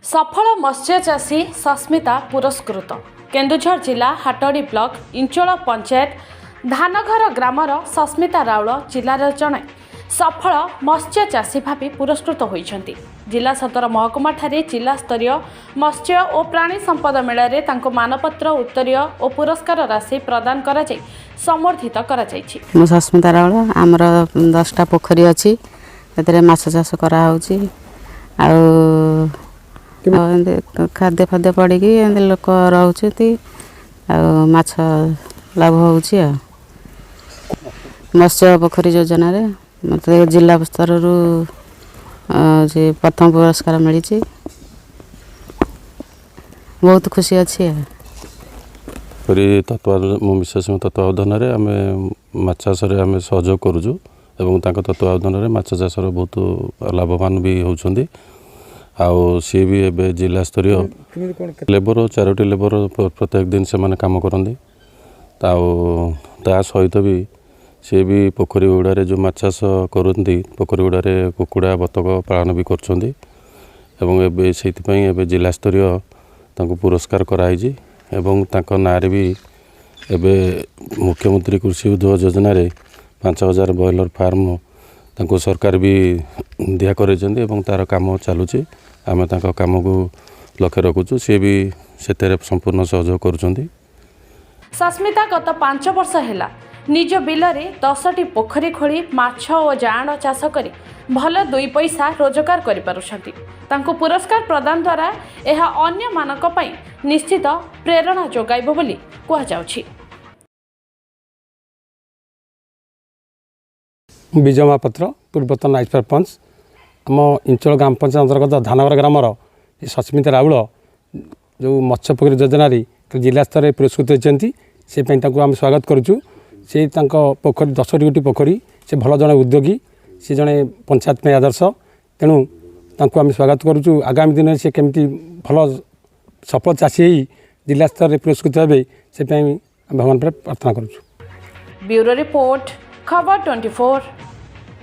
सफल मत्स्य चाषी सस्मिता पुरस्कृत। केन्दुझर जिला हाटड़ी ब्लॉक इंचोल पंचायत धानघर ग्रामर सस्मिता राउल जिलार जड़े सफल मत्स्य चाषी भाव पुरस्कृत होती। जिला सदर महकुमा जिला स्तरीय मत्स्य और प्राणी संपद मेल मानपत्र उत्तरीय और पुरस्कार राशि प्रदान कर सम्बर्धित कर सस्मिता राउल आमर 10टा पोखरी अच्छी माछ चाष कराऊँगी खाद्य फाद्य पड़ी लोक रोचे माछ लाभ हो मत्स्य पोखरी योजना रे मत जिला स्तर प्रथम पुरस्कार मिली बहुत खुशी अच्छी विशेष तत्वावधान आम माछ चाष आम सहयोग करुचु एवं तत्वावधान में माछ चाष बहुत लाभवान भी होती आउ सी भी एबे जिला स्तरीय लेबर 4टी लेबर प्रत्येक दिन से काम करती ता सहित भी सी भी पोखरी गुड़ारे जो माछ चाष करती पोखरी गुड़ारे कुकुड़ा बतक पालन भी कर जिला स्तरीय पुरस्कार कराई एवं ना भी एबे मुख्यमंत्री कृषि उद्योग योजना रे 5000 बॉयलर फार्म तांको सरकार भी दिया कर तार काम चलुची आम काम को लक्ष्य रखुचु सी भी से संपूर्ण सहयोग कर सस्मिता गत 5 वर्ष है निज बिलरे 10टी पोखरी खोली माछ और जाआँड़ चाष कर भल 2 पैसा रोजगार कर पुरस्कार प्रदान द्वारा यह अन्य मानक पई निश्चित प्रेरणा जोगाइब बोली कहुछि। विजय महापात्र पूर्वतन वाइस सरपंच आम इंचल ग्राम पंचायत अंतर्गत धानघर ग्रामर सस्मिता राउल जो मत्स्य पोखरी योजना जिला स्तर में पुरस्कृत होती से आम स्वागत करुचु से पोखरी 10टी पोखरी से भल जड़े उद्योगी से जड़े पंचायत में आदर्श तेणु आम स्वागत करुचु आगामी दिन से केमती भल सफल चाषी जिला स्तर में पुरस्कृत हे से भगवान प्रार्थना करुचु। ब्यूरो रिपोर्ट खबर 24।